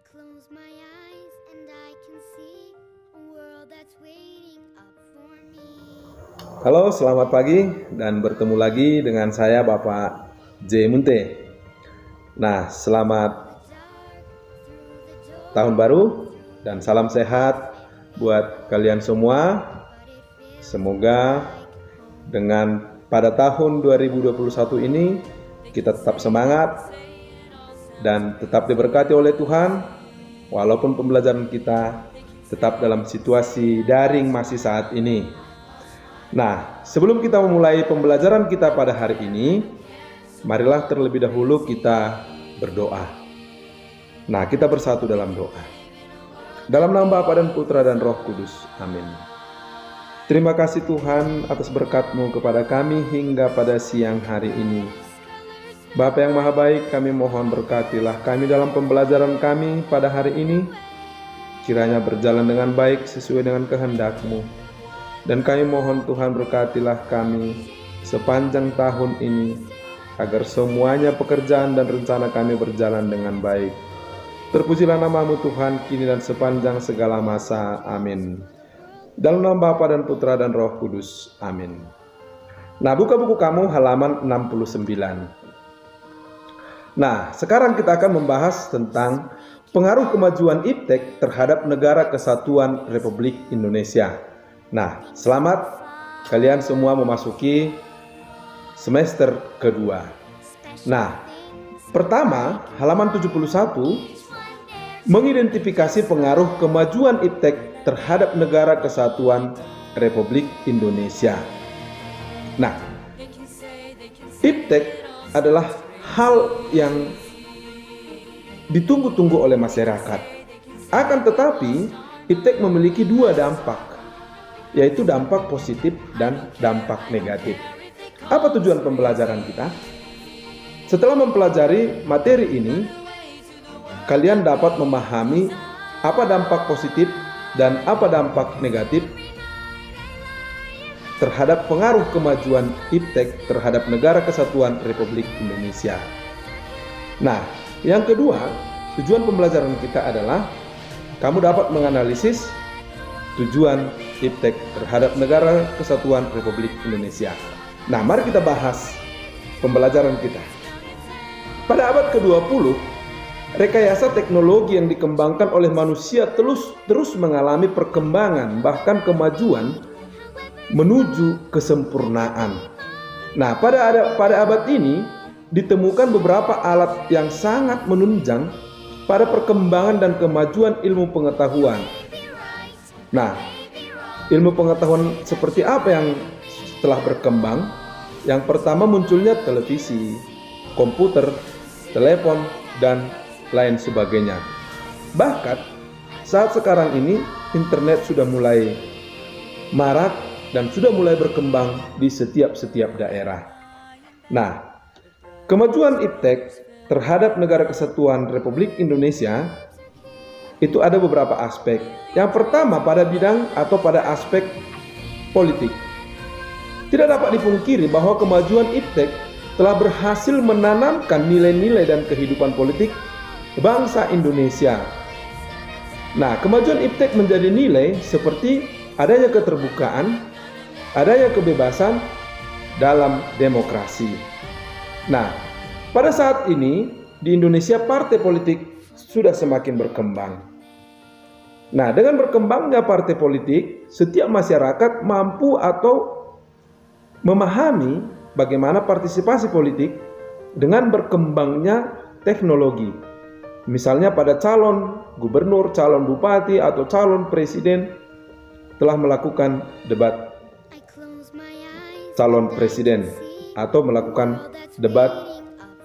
close my eyes and I can see a world that's waiting up for me. Halo, selamat pagi dan bertemu lagi dengan saya Bapak J. Munte. Nah, selamat tahun baru dan salam sehat buat kalian semua. Semoga dengan pada tahun 2021 ini kita tetap semangat dan tetap diberkati oleh Tuhan, walaupun pembelajaran kita tetap dalam situasi daring masih saat ini. Nah, sebelum kita memulai pembelajaran kita pada hari ini, marilah terlebih dahulu kita berdoa. Nah, kita bersatu dalam doa. Dalam nama Bapa dan Putra dan Roh Kudus. Amin. Terima kasih Tuhan atas berkat-Mu kepada kami hingga pada siang hari ini. Bapa yang Maha Baik, kami mohon berkatilah kami dalam pembelajaran kami pada hari ini. Kiranya berjalan dengan baik sesuai dengan kehendak-Mu. Dan kami mohon Tuhan berkatilah kami sepanjang tahun ini, agar semuanya pekerjaan dan rencana kami berjalan dengan baik. Terpujilah nama-Mu Tuhan, kini dan sepanjang segala masa. Amin. Dalam nama Bapa dan Putra dan Roh Kudus. Amin. Nah, buka buku kamu halaman 69. Nah, sekarang kita akan membahas tentang pengaruh kemajuan IPTEK terhadap Negara Kesatuan Republik Indonesia. Nah, selamat kalian semua memasuki semester kedua. Nah, pertama, halaman 71 mengidentifikasi pengaruh kemajuan IPTEK terhadap Negara Kesatuan Republik Indonesia. Nah, IPTEK adalah hal yang ditunggu-tunggu oleh masyarakat. Akan tetapi, IPTEK memiliki dua dampak, yaitu dampak positif dan dampak negatif. Apa tujuan pembelajaran kita? Setelah mempelajari materi ini, kalian dapat memahami apa dampak positif dan apa dampak negatif terhadap pengaruh kemajuan IPTEK terhadap Negara Kesatuan Republik Indonesia. Nah, yang kedua, tujuan pembelajaran kita adalah kamu dapat menganalisis tujuan IPTEK terhadap Negara Kesatuan Republik Indonesia. Nah, mari kita bahas pembelajaran kita. Pada abad ke-20, rekayasa teknologi yang dikembangkan oleh manusia terus mengalami perkembangan, bahkan kemajuan menuju kesempurnaan. Nah, pada abad ini ditemukan beberapa alat yang sangat menunjang pada perkembangan dan kemajuan ilmu pengetahuan. Nah, ilmu pengetahuan seperti apa yang telah berkembang? Yang pertama munculnya televisi, komputer, telepon, dan lain sebagainya. Bahkan saat sekarang ini internet sudah mulai marak dan sudah mulai berkembang di setiap daerah. Nah, kemajuan IPTEK terhadap Negara Kesatuan Republik Indonesia itu ada beberapa aspek. Yang pertama pada bidang atau pada aspek politik. Tidak dapat dipungkiri bahwa kemajuan IPTEK telah berhasil menanamkan nilai-nilai dan kehidupan politik bangsa Indonesia. Nah, kemajuan IPTEK menjadi nilai seperti adanya keterbukaan, adanya kebebasan dalam demokrasi. Nah, pada saat ini di Indonesia partai politik sudah semakin berkembang. Nah, dengan berkembangnya partai politik, setiap masyarakat mampu atau memahami bagaimana partisipasi politik dengan berkembangnya teknologi. Misalnya pada calon gubernur, calon bupati, atau calon presiden telah melakukan debat calon presiden atau melakukan debat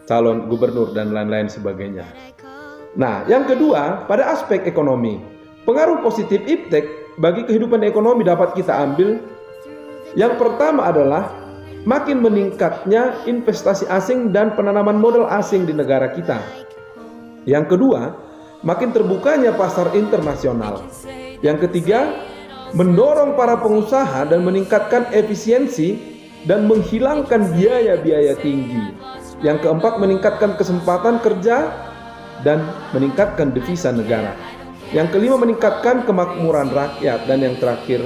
calon gubernur dan lain-lain sebagainya. Nah, yang kedua, pada aspek ekonomi, pengaruh positif IPTEK bagi kehidupan ekonomi dapat kita ambil. Yang pertama adalah makin meningkatnya investasi asing dan penanaman modal asing di negara kita. Yang kedua, makin terbukanya pasar internasional. Yang ketiga, mendorong para pengusaha dan meningkatkan efisiensi dan menghilangkan biaya-biaya tinggi. Yang keempat, meningkatkan kesempatan kerja dan meningkatkan devisa negara. Yang kelima, meningkatkan kemakmuran rakyat. Dan yang terakhir,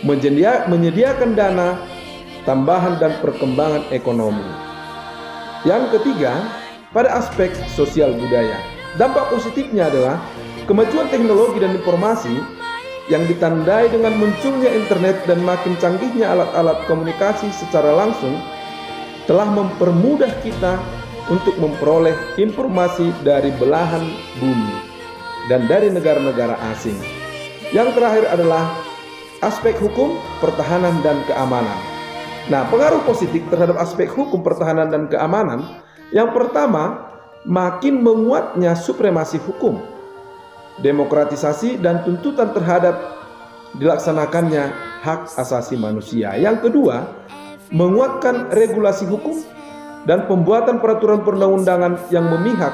menyediakan dana tambahan dan perkembangan ekonomi. Yang ketiga, pada aspek sosial budaya. Dampak positifnya adalah kemajuan teknologi dan informasi yang ditandai dengan munculnya internet dan makin canggihnya alat-alat komunikasi secara langsung telah mempermudah kita untuk memperoleh informasi dari belahan bumi dan dari negara-negara asing. Yang terakhir adalah aspek hukum, pertahanan, dan keamanan. Nah, pengaruh positif terhadap aspek hukum, pertahanan, dan keamanan, yang pertama, makin menguatnya supremasi hukum, demokratisasi, dan tuntutan terhadap dilaksanakannya hak asasi manusia. Yang kedua, menguatkan regulasi hukum dan pembuatan peraturan perundang-undangan yang memihak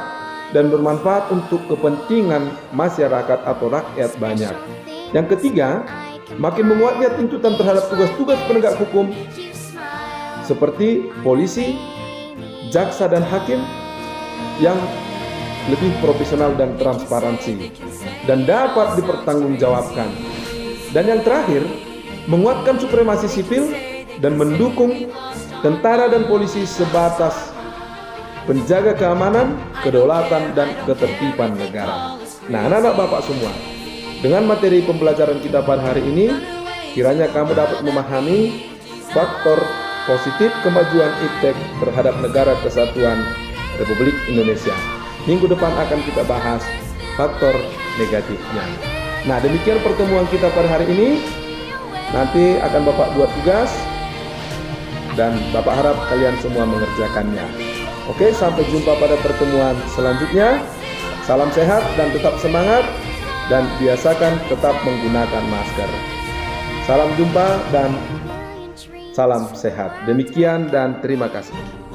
dan bermanfaat untuk kepentingan masyarakat atau rakyat banyak. Yang ketiga, makin menguatnya tuntutan terhadap tugas-tugas penegak hukum seperti polisi, jaksa, dan hakim yang lebih profesional dan transparansi dan dapat dipertanggungjawabkan. Dan yang terakhir, menguatkan supremasi sipil dan mendukung tentara dan polisi sebatas penjaga keamanan, kedaulatan, dan ketertiban negara. Nah, anak-anak Bapak semua, dengan materi pembelajaran kita pada hari ini, kiranya kamu dapat memahami faktor positif kemajuan IPTEK terhadap Negara Kesatuan Republik Indonesia. Minggu depan akan kita bahas faktor negatifnya. Nah, demikian pertemuan kita pada hari ini. Nanti akan Bapak buat tugas dan Bapak harap kalian semua mengerjakannya. Oke, sampai jumpa pada pertemuan selanjutnya. Salam sehat dan tetap semangat, dan biasakan tetap menggunakan masker. Salam jumpa dan salam sehat. Demikian dan terima kasih.